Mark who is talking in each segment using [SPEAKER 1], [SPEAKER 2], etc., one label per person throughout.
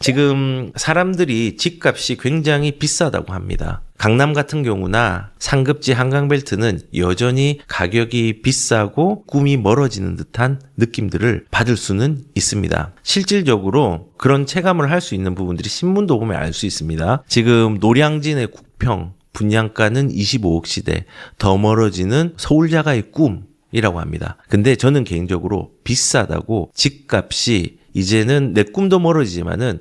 [SPEAKER 1] 지금 사람들이 집값이 굉장히 비싸다고 합니다. 강남 같은 경우나 상급지 한강벨트는 여전히 가격이 비싸고 꿈이 멀어지는 듯한 느낌들을 받을 수는 있습니다. 실질적으로 그런 체감을 할 수 있는 부분들이 신문도 보면 알 수 있습니다. 지금 노량진의 국평 분양가는 25억 시대, 더 멀어지는 서울자가의 꿈이라고 합니다. 근데 저는 개인적으로 비싸다고 집값이 이제는 내 꿈도 멀어지지만은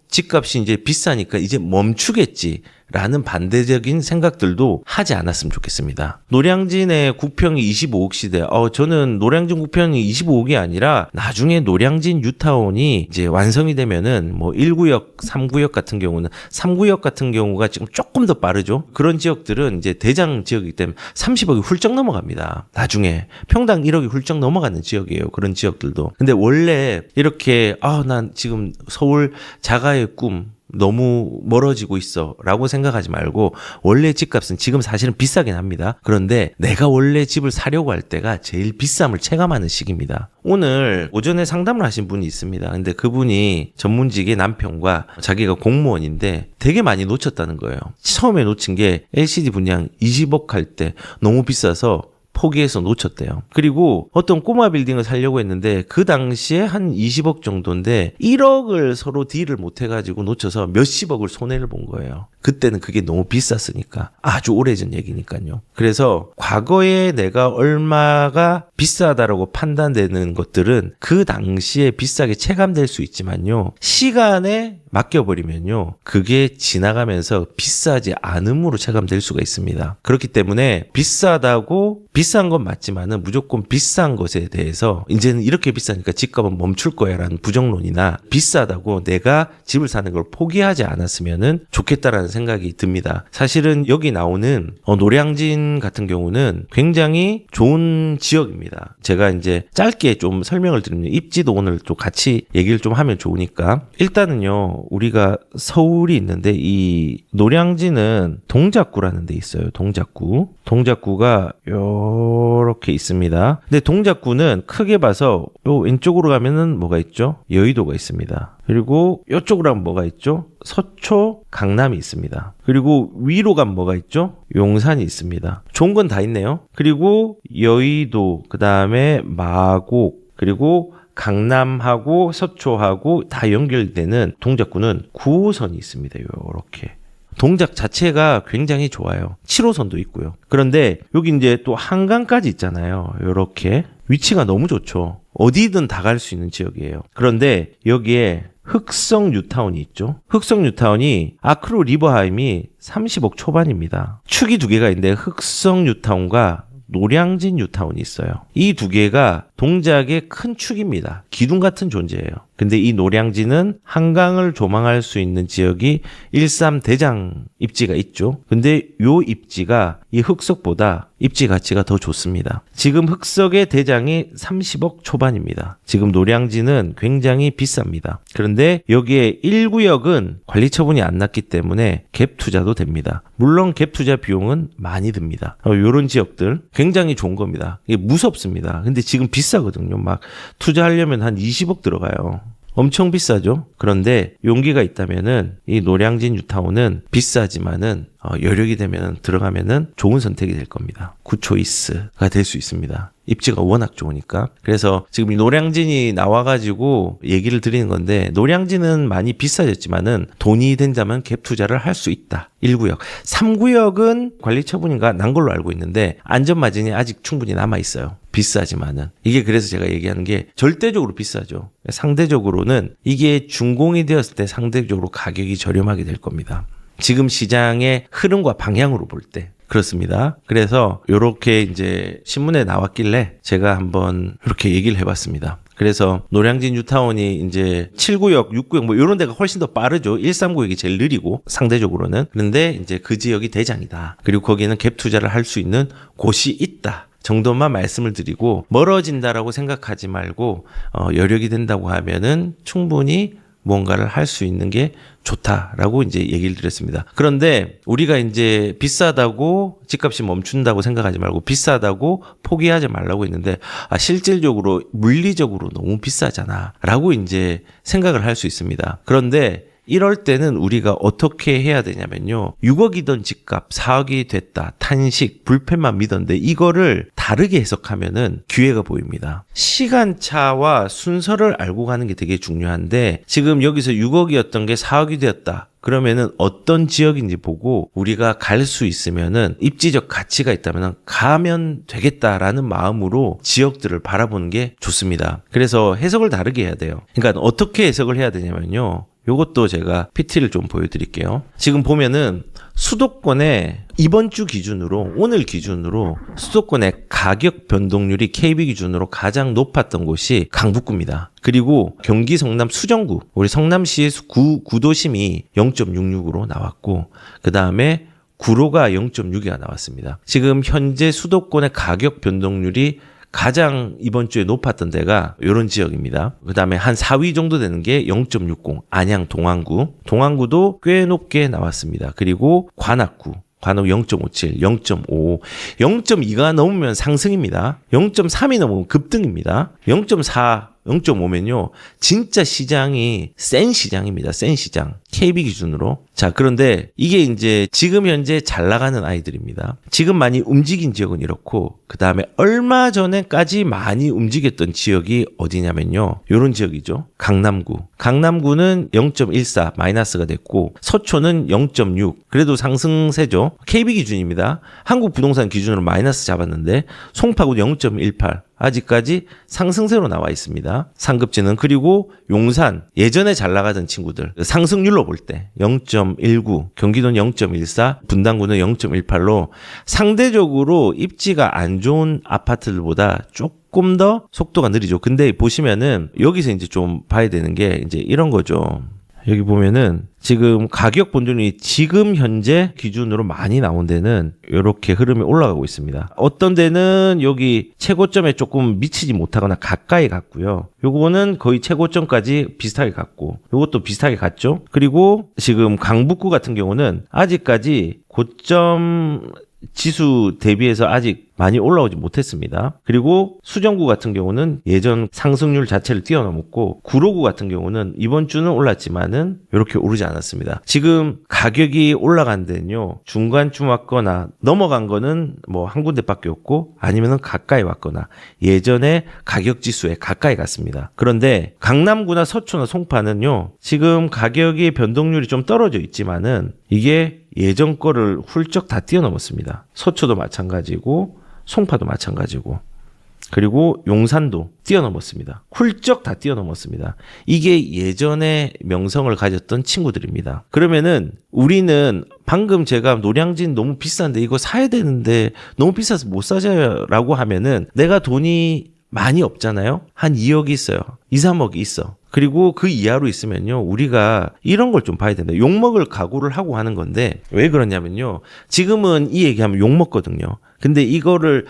[SPEAKER 1] 집값이 이제 비싸니까 이제 멈추겠지라는 반대적인 생각들도 하지 않았으면 좋겠습니다. 노량진의 국평이 25억 시대. 저는 노량진 국평이 25억이 아니라 나중에 노량진 뉴타운이 이제 완성이 되면은 뭐 1구역, 3구역 같은 경우는 3구역 같은 경우가 지금 조금 더 빠르죠. 그런 지역들은 이제 대장 지역이기 때문에 30억이 훌쩍 넘어갑니다. 나중에 평당 1억이 훌쩍 넘어가는 지역이에요. 그런 지역들도. 근데 원래 이렇게 난 지금 서울 자가의 꿈 너무 멀어지고 있어 라고 생각하지 말고 원래 집값은 지금 사실은 비싸긴 합니다. 그런데 내가 원래 집을 사려고 할 때가 제일 비쌈을 체감하는 시기입니다. 오늘 오전에 상담을 하신 분이 있습니다. 근데 그분이 전문직의 남편과 자기가 공무원인데 되게 많이 놓쳤다는 거예요. 처음에 놓친 게 LCD 분양 20억 할 때 너무 비싸서 포기해서 놓쳤대요. 그리고 어떤 꼬마 빌딩을 살려고 했는데 그 당시에 한 20억 정도인데 1억을 서로 딜을 못해가지고 놓쳐서 몇십억을 손해를 본 거예요. 그때는 그게 너무 비쌌으니까. 아주 오래전 얘기니까요. 그래서 과거에 내가 얼마가 비싸다라고 판단되는 것들은 그 당시에 비싸게 체감될 수 있지만요. 시간에 맡겨버리면요. 그게 지나가면서 비싸지 않음으로 체감될 수가 있습니다. 그렇기 때문에 비싸다고 비싼 건 맞지만은 무조건 비싼 것에 대해서 이제는 이렇게 비싸니까 집값은 멈출 거야 라는 부정론이나 비싸다고 내가 집을 사는 걸 포기하지 않았으면은 좋겠다라는 생각이 듭니다. 사실은 여기 나오는 노량진 같은 경우는 굉장히 좋은 지역입니다. 제가 이제 짧게 좀 설명을 드리면 입지도 오늘 또 같이 얘기를 좀 하면 좋으니까 일단은요. 우리가 서울이 있는데 이 노량진은 동작구라는 데 있어요. 동작구가 요렇게 있습니다. 근데 동작구는 크게 봐서 요 왼쪽으로 가면은 뭐가 있죠? 여의도가 있습니다. 그리고 이쪽으로 가면 뭐가 있죠? 서초, 강남이 있습니다. 그리고 위로 가면 뭐가 있죠? 용산이 있습니다. 좋은 건 다 있네요. 그리고 여의도, 그 다음에 마곡, 그리고 강남하고 서초하고 다 연결되는 동작구는 9호선이 있습니다. 요렇게. 동작 자체가 굉장히 좋아요. 7호선도 있고요. 그런데 여기 이제 또 한강까지 있잖아요. 요렇게. 위치가 너무 좋죠. 어디든 다 갈 수 있는 지역이에요. 그런데 여기에 흑성 뉴타운이 있죠. 흑성 뉴타운이 아크로 리버하임이 30억 초반입니다. 축이 두 개가 있는데 흑성 뉴타운과 노량진 뉴타운이 있어요. 이 두 개가 동작의 큰 축입니다. 기둥 같은 존재예요. 근데 이 노량진은 한강을 조망할 수 있는 지역이 13대장 입지가 있죠. 근데 요 입지가 이 흑석보다 입지 가치가 더 좋습니다. 지금 흑석의 대장이 30억 초반입니다. 지금 노량진은 굉장히 비쌉니다. 그런데 여기에 1구역은 관리 처분이 안 났기 때문에 갭 투자도 됩니다. 물론 갭 투자 비용은 많이 듭니다. 이런 지역들 굉장히 좋은 겁니다. 이게 무섭습니다. 근데 지금 비싸거든요. 막 투자하려면 한 20억 들어가요. 엄청 비싸죠. 그런데 용기가 있다면은 이 노량진 뉴타운은 비싸지만은 여력이 되면 들어가면은 좋은 선택이 될 겁니다. 굿초이스가 될 수 있습니다. 입지가 워낙 좋으니까. 그래서 지금 이 노량진이 나와가지고 얘기를 드리는 건데 노량진은 많이 비싸졌지만은 돈이 된다면 갭 투자를 할 수 있다. 1구역. 3구역은 관리 처분인가 난 걸로 알고 있는데 안전마진이 아직 충분히 남아있어요. 비싸지만은. 이게 그래서 제가 얘기하는 게 절대적으로 비싸죠. 상대적으로는 이게 준공이 되었을 때 상대적으로 가격이 저렴하게 될 겁니다. 지금 시장의 흐름과 방향으로 볼 때. 그렇습니다. 그래서 이렇게 이제 신문에 나왔길래 제가 한번 이렇게 얘기를 해봤습니다. 그래서 노량진 뉴타운이 이제 7구역, 6구역 뭐 이런 데가 훨씬 더 빠르죠. 139역이 제일 느리고 상대적으로는. 그런데 이제 그 지역이 대장이다. 그리고 거기는 갭 투자를 할 수 있는 곳이 있다. 정도만 말씀을 드리고 멀어진다라고 생각하지 말고 여력이 된다고 하면은 충분히 무언가를 할 수 있는 게 좋다라고 이제 얘기를 드렸습니다. 그런데 우리가 이제 비싸다고 집값이 멈춘다고 생각하지 말고 비싸다고 포기하지 말라고 했는데 실질적으로 물리적으로 너무 비싸잖아라고 이제 생각을 할 수 있습니다. 그런데 이럴 때는 우리가 어떻게 해야 되냐면요. 6억이던 집값 4억이 됐다. 탄식, 불펜만 믿었는데 이거를 다르게 해석하면은 기회가 보입니다. 시간차와 순서를 알고 가는 게 되게 중요한데 지금 여기서 6억이었던 게 4억이 되었다. 그러면은 어떤 지역인지 보고 우리가 갈 수 있으면은 입지적 가치가 있다면 가면 되겠다라는 마음으로 지역들을 바라보는 게 좋습니다. 그래서 해석을 다르게 해야 돼요. 그러니까 어떻게 해석을 해야 되냐면요. 요것도 제가 PT를 좀 보여드릴게요. 지금 보면은 수도권의 이번 주 기준으로 오늘 기준으로 수도권의 가격 변동률이 KB 기준으로 가장 높았던 곳이 강북구입니다. 그리고 경기 성남 수정구 우리 성남시의 구도심이 0.66으로 나왔고 그 다음에 구로가 0.6이 나왔습니다. 지금 현재 수도권의 가격 변동률이 가장 이번 주에 높았던 데가 이런 지역입니다. 그 다음에 한 4위 정도 되는 게 0.60 안양 동안구. 동안구도 꽤 높게 나왔습니다. 그리고 관악구. 관악 0.57, 0.5, 0.2가 넘으면 상승입니다. 0.3이 넘으면 급등입니다. 0.4, 0.5면요. 진짜 시장이 센 시장입니다. 센 시장. KB 기준으로. 자, 그런데 이게 이제 지금 현재 잘 나가는 아이들입니다. 지금 많이 움직인 지역은 이렇고 그 다음에 얼마 전에까지 많이 움직였던 지역이 어디냐면요. 이런 지역이죠. 강남구. 강남구는 0.14 마이너스가 됐고 서초는 0.6. 그래도 상승세죠. KB 기준입니다. 한국 부동산 기준으로 마이너스 잡았는데 송파구 0.18. 아직까지 상승세로 나와 있습니다. 상급지는. 그리고 용산 예전에 잘 나가던 친구들 상승률로 볼 때 0.19 경기도는 0.14 분당구는 0.18로 상대적으로 입지가 안 좋은 아파트들보다 조금 더 속도가 느리죠. 근데 보시면은 여기서 이제 좀 봐야 되는 게 이제 이런 거죠. 여기 보면은 지금 가격 본전이 지금 현재 기준으로 많이 나온 데는 이렇게 흐름이 올라가고 있습니다. 어떤 데는 여기 최고점에 조금 미치지 못하거나 가까이 갔고요. 요거는 거의 최고점까지 비슷하게 갔고 요것도 비슷하게 갔죠. 그리고 지금 강북구 같은 경우는 아직까지 고점 지수 대비해서 아직 많이 올라오지 못했습니다. 그리고 수정구 같은 경우는 예전 상승률 자체를 뛰어넘었고 구로구 같은 경우는 이번 주는 올랐지만은 이렇게 오르지 않았습니다. 지금 가격이 올라간 데는요. 중간쯤 왔거나 넘어간 거는 뭐 한 군데밖에 없고 아니면은 가까이 왔거나 예전에 가격 지수에 가까이 갔습니다. 그런데 강남구나 서초나 송파는요. 지금 가격의 변동률이 좀 떨어져 있지만은 이게 예전 거를 훌쩍 다 뛰어넘었습니다. 서초도 마찬가지고 송파도 마찬가지고 그리고 용산도 뛰어넘었습니다. 훌쩍 다 뛰어넘었습니다. 이게 예전에 명성을 가졌던 친구들입니다. 그러면은 우리는 방금 제가 노량진 너무 비싼데 이거 사야 되는데 너무 비싸서 못 사자요 라고 하면은 내가 돈이 많이 없잖아요. 한 2억이 있어요. 2, 3억이 있어. 그리고 그 이하로 있으면요. 우리가 이런 걸 좀 봐야 된다. 욕먹을 각오를 하고 하는 건데 왜 그러냐면요. 지금은 이 얘기하면 욕먹거든요. 근데 이거를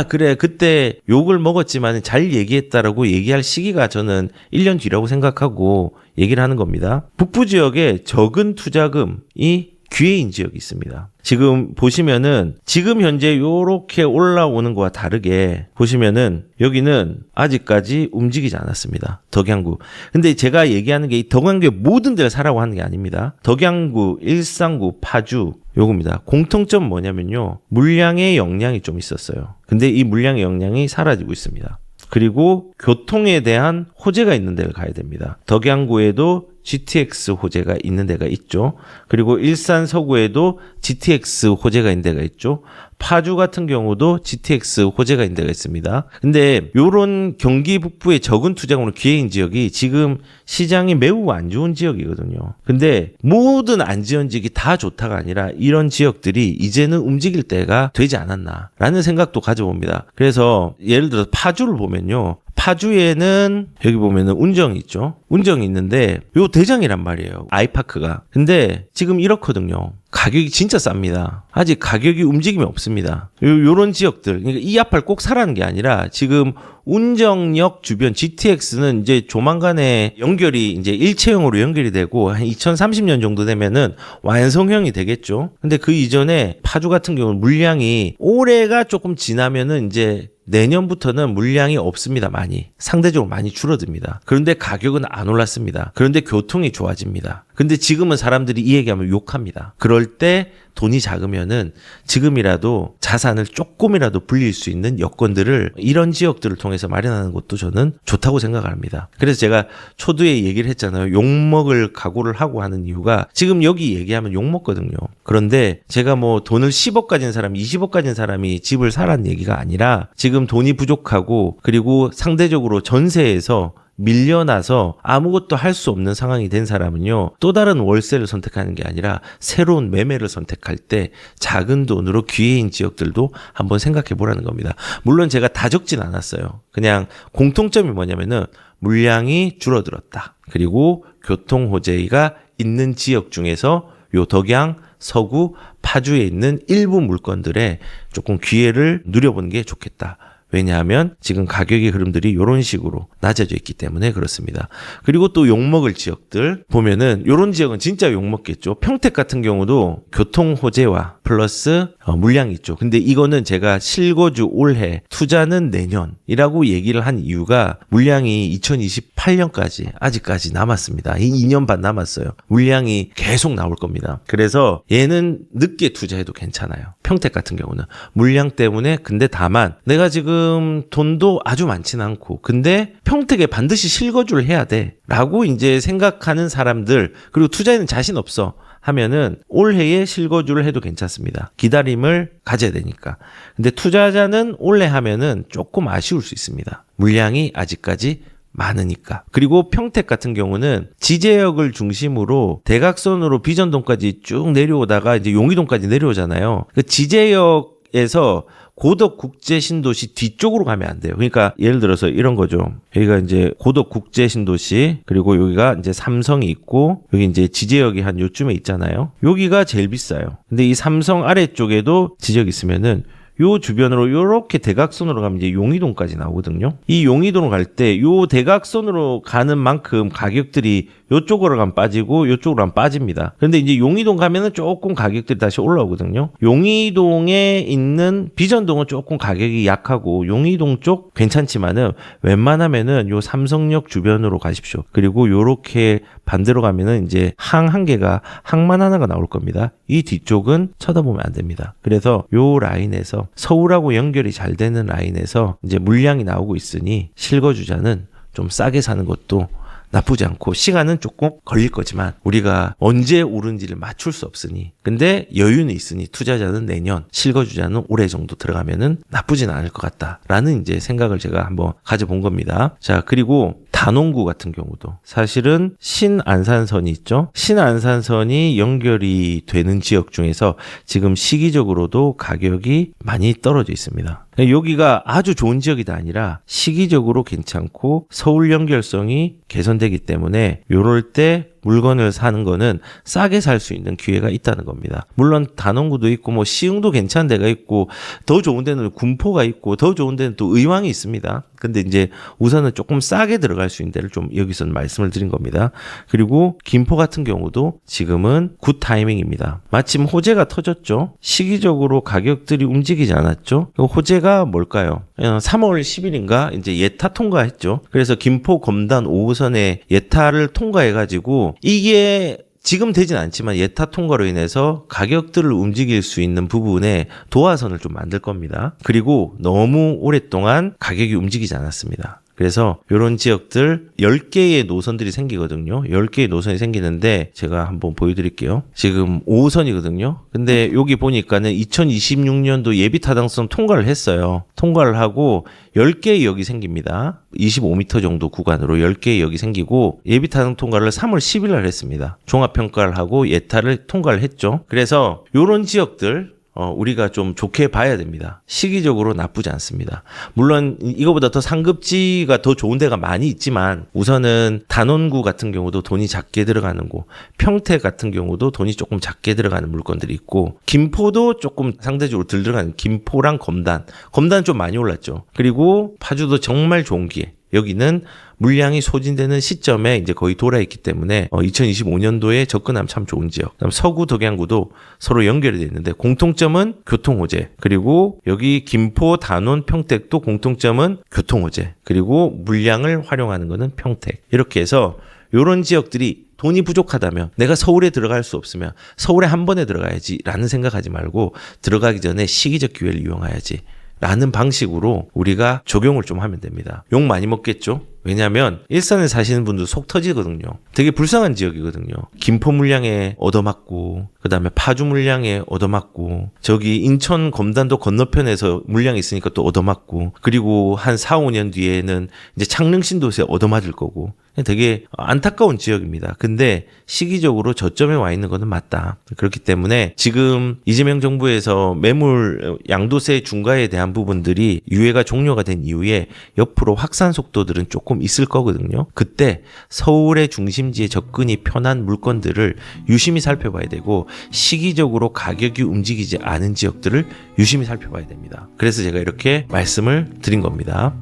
[SPEAKER 1] 그래 그때 욕을 먹었지만 잘 얘기했다라고 얘기할 시기가 저는 1년 뒤라고 생각하고 얘기를 하는 겁니다. 북부 지역에 적은 투자금이 기회인 지역이 있습니다. 지금 보시면은 지금 현재 요렇게 올라오는 거와 다르게 보시면은 여기는 아직까지 움직이지 않았습니다. 덕양구. 근데 제가 얘기하는 게 이 덕양구의 모든 데를 사라고 하는 게 아닙니다. 덕양구, 일산구, 파주 요겁니다. 공통점 뭐냐면요. 물량의 역량이 좀 있었어요. 근데 이 물량의 역량이 사라지고 있습니다. 그리고 교통에 대한 호재가 있는 데를 가야 됩니다. 덕양구에도 GTX 호재가 있는 데가 있죠. 그리고 일산 서구에도 GTX 호재가 있는 데가 있죠. 파주 같은 경우도 GTX 호재가 있는 데가 있습니다. 근데 요런 경기 북부의 적은 투자금으로 기회인 지역이 지금 시장이 매우 안 좋은 지역이거든요. 근데 모든 안지원지역이 다 좋다가 아니라 이런 지역들이 이제는 움직일 때가 되지 않았나라는 생각도 가져봅니다. 그래서 예를 들어서 파주를 보면요. 파주에는 여기 보면은 운정이 있죠. 운정이 있는데 요 대장이란 말이에요. 아이파크가. 근데 지금 이렇거든요. 가격이 진짜 쌉니다. 아직 가격이 움직임이 없습니다. 요런 지역들, 그러니까 이 아파를 꼭 사라는 게 아니라 지금 운정역 주변 GTX는 이제 조만간에 연결이 이제 일체형으로 연결이 되고 한 2030년 정도 되면은 완성형이 되겠죠. 근데 그 이전에 파주 같은 경우는 물량이 올해가 조금 지나면은 이제 내년부터는 물량이 없습니다. 많이. 상대적으로 많이 줄어듭니다. 그런데 가격은 안 올랐습니다. 그런데 교통이 좋아집니다. 근데 지금은 사람들이 이 얘기하면 욕합니다. 그럴 때 돈이 작으면은 지금이라도 자산을 조금이라도 불릴 수 있는 여건들을 이런 지역들을 통해서 마련하는 것도 저는 좋다고 생각합니다. 그래서 제가 초두에 얘기를 했잖아요. 욕먹을 각오를 하고 하는 이유가 지금 여기 얘기하면 욕먹거든요. 그런데 제가 뭐 돈을 10억 가진 사람, 20억 가진 사람이 집을 사라는 얘기가 아니라 지금 돈이 부족하고 그리고 상대적으로 전세에서 밀려나서 아무것도 할 수 없는 상황이 된 사람은요, 또 다른 월세를 선택하는 게 아니라 새로운 매매를 선택할 때 작은 돈으로 기회인 지역들도 한번 생각해 보라는 겁니다. 물론 제가 다 적진 않았어요. 그냥 공통점이 뭐냐면은 물량이 줄어들었다. 그리고 교통 호재가 있는 지역 중에서 요 덕양, 서구, 파주에 있는 일부 물건들에 조금 기회를 누려보는 게 좋겠다. 왜냐하면 지금 가격의 흐름들이 이런 식으로 낮아져 있기 때문에 그렇습니다. 그리고 또 욕먹을 지역들 보면은 이런 지역은 진짜 욕먹겠죠. 평택 같은 경우도 교통 호재와 플러스 물량이 있죠. 근데 이거는 제가 실거주 올해, 투자는 내년이라고 얘기를 한 이유가 물량이 2028년까지 아직까지 남았습니다. 2년 반 남았어요. 물량이 계속 나올 겁니다. 그래서 얘는 늦게 투자해도 괜찮아요. 평택 같은 경우는 물량 때문에. 근데 다만 내가 지금 돈도 아주 많지는 않고 근데 평택에 반드시 실거주를 해야 돼 라고 이제 생각하는 사람들, 그리고 투자에는 자신 없어 하면은 올해에 실거주를 해도 괜찮습니다. 기다림을 가져야 되니까. 근데 투자자는 올해 하면은 조금 아쉬울 수 있습니다. 물량이 아직까지 많으니까. 그리고 평택 같은 경우는 지제역을 중심으로 대각선으로 비전동까지 쭉 내려오다가 이제 용의동까지 내려오잖아요. 그 지제역에서 고덕 국제 신도시 뒤쪽으로 가면 안 돼요. 그러니까 예를 들어서 이런 거죠. 여기가 이제 고덕 국제 신도시, 그리고 여기가 이제 삼성이 있고 여기 이제 지제역이 한 요쯤에 있잖아요. 여기가 제일 비싸요. 근데 이 삼성 아래쪽에도 지제역 있으면은 요 주변으로 요렇게 대각선으로 가면 이제 용의동까지 나오거든요. 이 용의동으로 갈 때 요 대각선으로 가는 만큼 가격들이 요쪽으로 가면 빠지고 요쪽으로 가면 빠집니다. 그런데 이제 용의동 가면은 조금 가격들이 다시 올라오거든요. 용의동에 있는 비전동은 조금 가격이 약하고 용의동 쪽 괜찮지만은 웬만하면은 요 삼성역 주변으로 가십시오. 그리고 요렇게 반대로 가면은 이제 한 개가 항만 하나가 나올 겁니다. 이 뒤쪽은 쳐다보면 안 됩니다. 그래서 요 라인에서 서울하고 연결이 잘 되는 라인에서 이제 물량이 나오고 있으니 실거주자는 좀 싸게 사는 것도 나쁘지 않고 시간은 조금 걸릴 거지만 우리가 언제 오른지를 맞출 수 없으니, 근데 여유는 있으니 투자자는 내년, 실거주자는 올해 정도 들어가면은 나쁘진 않을 것 같다라는 이제 생각을 제가 한번 가져본 겁니다. 자, 그리고 단원구 같은 경우도 사실은 신안산선이 있죠. 신안산선이 연결이 되는 지역 중에서 지금 시기적으로도 가격이 많이 떨어져 있습니다. 여기가 아주 좋은 지역이 아니라 시기적으로 괜찮고 서울 연결성이 개선되기 때문에 요럴 때 물건을 사는 거는 싸게 살 수 있는 기회가 있다는 겁니다. 물론 단원구도 있고 뭐 시흥도 괜찮은 데가 있고 더 좋은 데는 군포가 있고 더 좋은 데는 또 의왕이 있습니다. 근데 이제 우선은 조금 싸게 들어갈 수 있는 데를 좀 여기서 말씀을 드린 겁니다. 그리고 김포 같은 경우도 지금은 굿 타이밍입니다. 마침 호재가 터졌죠. 시기적으로 가격들이 움직이지 않았죠. 호재가 뭘까요? 3월 10일인가 이제 예타 통과했죠. 그래서 김포 검단 5호선에 예타를 통과해가지고 이게 지금 되진 않지만 예타 통과로 인해서 가격들을 움직일 수 있는 부분에 도화선을 좀 만들 겁니다. 그리고 너무 오랫동안 가격이 움직이지 않았습니다. 그래서 이런 지역들 10개의 노선들이 생기거든요. 10개의 노선이 생기는데 제가 한번 보여드릴게요. 지금 5호선이거든요. 근데 여기 보니까는 2026년도 예비 타당성 통과를 했어요. 통과를 하고 10개의 역이 생깁니다. 25m 정도 구간으로 10개의 역이 생기고 예비 타당 통과를 3월 10일 날 했습니다. 종합평가를 하고 예타를 통과를 했죠. 그래서 이런 지역들 우리가 좀 좋게 봐야 됩니다. 시기적으로 나쁘지 않습니다. 물론 이거보다 더 상급지가 더 좋은 데가 많이 있지만 우선은 단원구 같은 경우도 돈이 작게 들어가는 곳, 평택 같은 경우도 돈이 조금 작게 들어가는 물건들이 있고 김포도 조금 상대적으로 덜 들어가는 김포랑 검단은 좀 많이 올랐죠. 그리고 파주도 정말 좋은 기회. 여기는 물량이 소진되는 시점에 이제 거의 돌아있기 때문에 2025년도에 접근하면 참 좋은 지역. 그다음 서구 덕양구도 서로 연결이 되어 있는데 공통점은 교통호재. 그리고 여기 김포, 단원, 평택도 공통점은 교통호재. 그리고 물량을 활용하는 거는 평택. 이렇게 해서 이런 지역들이 돈이 부족하다면 내가 서울에 들어갈 수 없으면 서울에 한 번에 들어가야지 라는 생각하지 말고 들어가기 전에 시기적 기회를 이용해야지 라는 방식으로 우리가 적용을 좀 하면 됩니다. 욕 많이 먹겠죠? 왜냐하면 일산에 사시는 분들 속 터지거든요. 되게 불쌍한 지역이거든요. 김포 물량에 얻어맞고 그다음에 파주 물량에 얻어맞고 저기 인천 검단도 건너편에서 물량이 있으니까 또 얻어맞고 그리고 한 4, 5년 뒤에는 이제 창릉 신도시에 얻어맞을 거고 되게 안타까운 지역입니다. 근데 시기적으로 저점에 와 있는 것은 맞다. 그렇기 때문에 지금 이재명 정부에서 매물 양도세 중과에 대한 부분들이 유예가 종료가 된 이후에 옆으로 확산 속도들은 조금 있을 거거든요. 그때 서울의 중심지에 접근이 편한 물건들을 유심히 살펴봐야 되고 시기적으로 가격이 움직이지 않은 지역들을 유심히 살펴봐야 됩니다. 그래서 제가 이렇게 말씀을 드린 겁니다.